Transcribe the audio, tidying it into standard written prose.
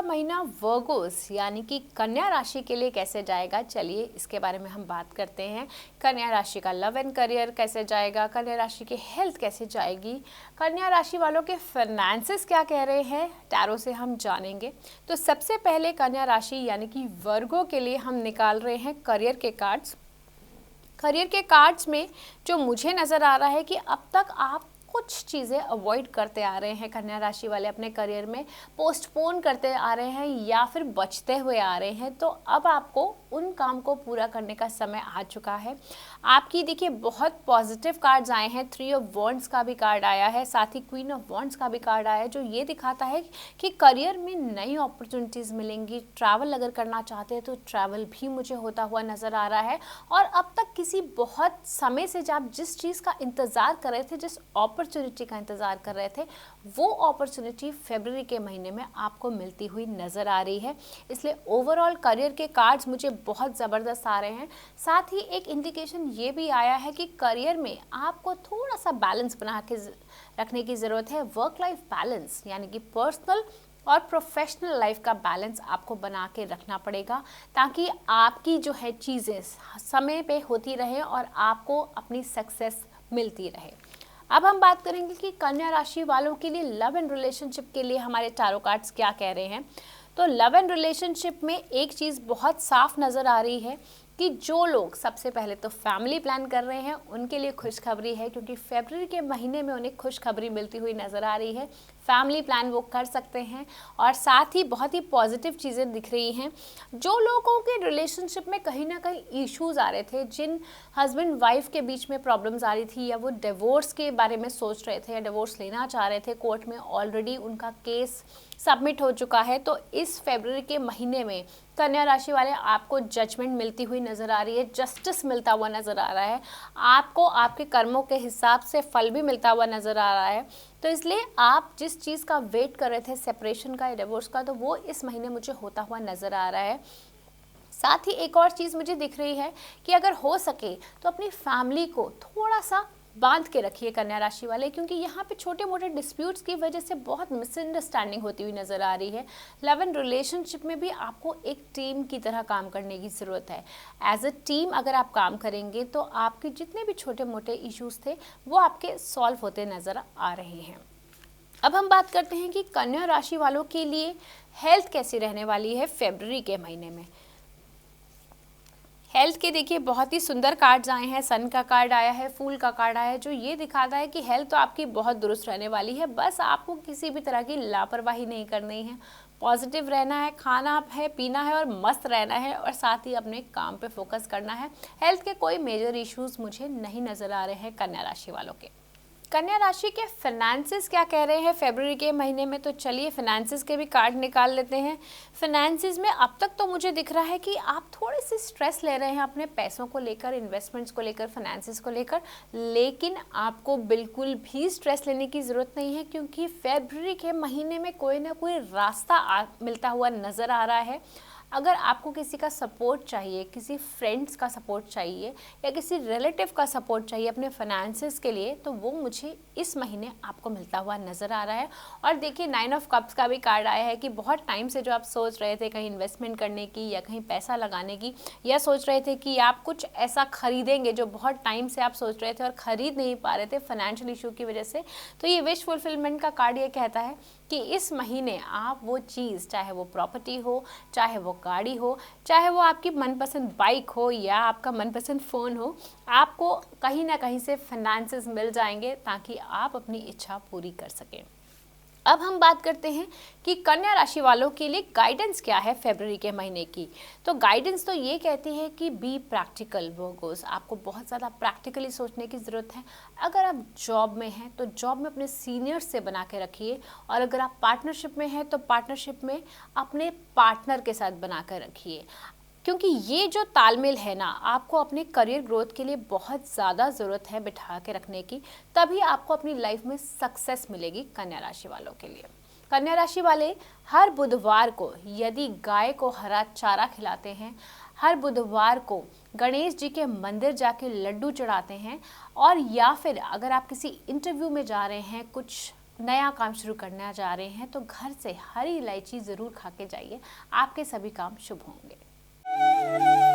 महीना वर्गोस यानी कि कन्या राशि के लिए कैसे जाएगा, चलिए इसके बारे में हम बात करते हैं। कन्या राशि का लव एंड करियर कैसे जाएगा, कन्या राशि की हेल्थ कैसे जाएगी, कन्या राशि वालों के फाइनेंसेस क्या कह रहे हैं, टैरो से हम जानेंगे। तो सबसे पहले कन्या राशि यानी कि वर्गों के लिए हम निकाल रहे हैं करियर के कार्ड्स। करियर के कार्ड्स में जो मुझे नज़र आ रहा है कि अब तक आप कुछ चीज़ें अवॉइड करते आ रहे हैं, कन्या राशि वाले अपने करियर में पोस्टपोन करते आ रहे हैं या फिर बचते हुए आ रहे हैं, तो अब आपको उन काम को पूरा करने का समय आ चुका है। आपकी देखिए बहुत पॉजिटिव कार्ड्स आए हैं, 3 ऑफ वॉन्ड्स का भी कार्ड आया है, साथ ही क्वीन ऑफ वॉन्ड्स का भी कार्ड आया है, जो ये दिखाता है कि करियर में नई अपॉर्चुनिटीज़ मिलेंगी। ट्रैवल अगर करना चाहते हैं तो ट्रैवल भी मुझे होता हुआ नज़र आ रहा है। और अब तक किसी बहुत समय से जब जिस चीज़ का इंतज़ार कर रहे थे, जिस अपॉर्चुनिटी का इंतज़ार कर रहे थे, वो अपॉर्चुनिटी फरवरी के महीने में आपको मिलती हुई नज़र आ रही है। इसलिए ओवरऑल करियर के कार्ड्स मुझे बहुत ज़बरदस्त आ रहे हैं। साथ ही एक इंडिकेशन ये भी आया है कि करियर में आपको थोड़ा सा बैलेंस बना के रखने की ज़रूरत है। वर्क लाइफ बैलेंस यानी कि पर्सनल और प्रोफेशनल लाइफ का बैलेंस आपको बना के रखना पड़ेगा, ताकि आपकी जो है चीज़ें समय पे होती रहे और आपको अपनी सक्सेस मिलती रहे। अब हम बात करेंगे कि कन्या राशि वालों के लिए लव एंड रिलेशनशिप के लिए हमारे टैरो कार्ड्स क्या कह रहे हैं। तो लव एंड रिलेशनशिप में एक चीज़ बहुत साफ नज़र आ रही है कि जो लोग सबसे पहले तो फैमिली प्लान कर रहे हैं उनके लिए खुशखबरी है, क्योंकि फरवरी के महीने में उन्हें खुशखबरी मिलती हुई नज़र आ रही है। फैमिली प्लान वो कर सकते हैं और साथ ही बहुत ही पॉजिटिव चीज़ें दिख रही हैं। जो लोगों के रिलेशनशिप में कहीं ना कहीं इश्यूज़ आ रहे थे, जिन हस्बैंड वाइफ के बीच में प्रॉब्लम्स आ रही थी, या वो डिवोर्स के बारे में सोच रहे थे या डिवोर्स लेना चाह रहे थे, कोर्ट में ऑलरेडी उनका केस सबमिट हो चुका है, तो इस फरवरी के महीने में कन्या राशि वाले आपको जजमेंट मिलती हुई नज़र आ रही है, जस्टिस मिलता हुआ नज़र आ रहा है, आपको आपके कर्मों के हिसाब से फल भी मिलता हुआ नज़र आ रहा है। तो इसलिए आप जिस चीज़ का वेट कर रहे थे, सेपरेशन का या डिवोर्स का, तो वो इस महीने मुझे होता हुआ नज़र आ रहा है। साथ ही एक और चीज़ मुझे दिख रही है कि अगर हो सके तो अपनी फैमिली को थोड़ा सा बांध के रखिए कन्या राशि वाले, क्योंकि यहाँ पे छोटे मोटे डिस्प्यूट्स की वजह से बहुत मिसअंडरस्टैंडिंग होती हुई नज़र आ रही है। लव एंड रिलेशनशिप में भी आपको एक टीम की तरह काम करने की ज़रूरत है। एज अ टीम अगर आप काम करेंगे तो आपके जितने भी छोटे मोटे इश्यूज़ थे वो आपके सॉल्व होते नज़र आ रहे हैं। अब हम बात करते हैं कि कन्या राशि वालों के लिए हेल्थ कैसी रहने वाली है फरवरी के महीने में। हेल्थ के देखिए बहुत ही सुंदर कार्ड्स आए हैं, सन का कार्ड आया है, फूल का कार्ड आया है, जो ये दिखाता है कि हेल्थ तो आपकी बहुत दुरुस्त रहने वाली है। बस आपको किसी भी तरह की लापरवाही नहीं करनी है, पॉजिटिव रहना है, खाना है, पीना है और मस्त रहना है, और साथ ही अपने काम पे फोकस करना है। हेल्थ के कोई मेजर इश्यूज मुझे नहीं नज़र आ रहे हैं कन्या राशि वालों के। कन्या राशि के फाइनेंसेस क्या कह रहे हैं फरवरी के महीने में, तो चलिए फाइनेंसेस के भी कार्ड निकाल लेते हैं। फाइनेंसेस में अब तक तो मुझे दिख रहा है कि आप थोड़े से स्ट्रेस ले रहे हैं अपने पैसों को लेकर, इन्वेस्टमेंट्स को लेकर, फाइनेंसेस को लेकर, लेकिन आपको बिल्कुल भी स्ट्रेस लेने की ज़रूरत नहीं है, क्योंकि फरवरी के महीने में कोई ना कोई रास्ता मिलता हुआ नज़र आ रहा है। अगर आपको किसी का सपोर्ट चाहिए, किसी फ्रेंड्स का सपोर्ट चाहिए या किसी रिलेटिव का सपोर्ट चाहिए अपने फाइनेंसेस के लिए, तो वो मुझे इस महीने आपको मिलता हुआ नज़र आ रहा है। और देखिए 9 ऑफ कप्स का भी कार्ड आया है कि बहुत टाइम से जो आप सोच रहे थे कहीं इन्वेस्टमेंट करने की या कहीं पैसा लगाने की, या सोच रहे थे कि आप कुछ ऐसा खरीदेंगे जो बहुत टाइम से आप सोच रहे थे और ख़रीद नहीं पा रहे थे फाइनेंशियल इशू की वजह से, तो ये विश फुलफिलमेंट का कार्ड ये कहता है कि इस महीने आप वो चीज़, चाहे वो प्रॉपर्टी हो, चाहे वो गाड़ी हो, चाहे वो आपकी मनपसंद बाइक हो या आपका मनपसंद फ़ोन हो, आपको कहीं ना कहीं से फाइनेंसेस मिल जाएंगे ताकि आप अपनी इच्छा पूरी कर सकें। अब हम बात करते हैं कि कन्या राशि वालों के लिए गाइडेंस क्या है फरवरी के महीने की। तो गाइडेंस तो ये कहती है कि बी प्रैक्टिकल वर्गोस, आपको बहुत ज़्यादा प्रैक्टिकली सोचने की ज़रूरत है। अगर आप जॉब में हैं तो जॉब में अपने सीनियर्स से बना के रखिए, और अगर आप पार्टनरशिप में हैं तो पार्टनरशिप में अपने पार्टनर के साथ बना कर रखिए, क्योंकि ये जो तालमेल है ना, आपको अपने करियर ग्रोथ के लिए बहुत ज़्यादा ज़रूरत है बिठा के रखने की, तभी आपको अपनी लाइफ में सक्सेस मिलेगी कन्या राशि वालों के लिए। कन्या राशि वाले हर बुधवार को यदि गाय को हरा चारा खिलाते हैं, हर बुधवार को गणेश जी के मंदिर जाके लड्डू चढ़ाते हैं, और या फिर अगर आप किसी इंटरव्यू में जा रहे हैं, कुछ नया काम शुरू करना जा रहे हैं तो घर से हरी इलायची ज़रूर खा के जाइए, आपके सभी काम शुभ होंगे।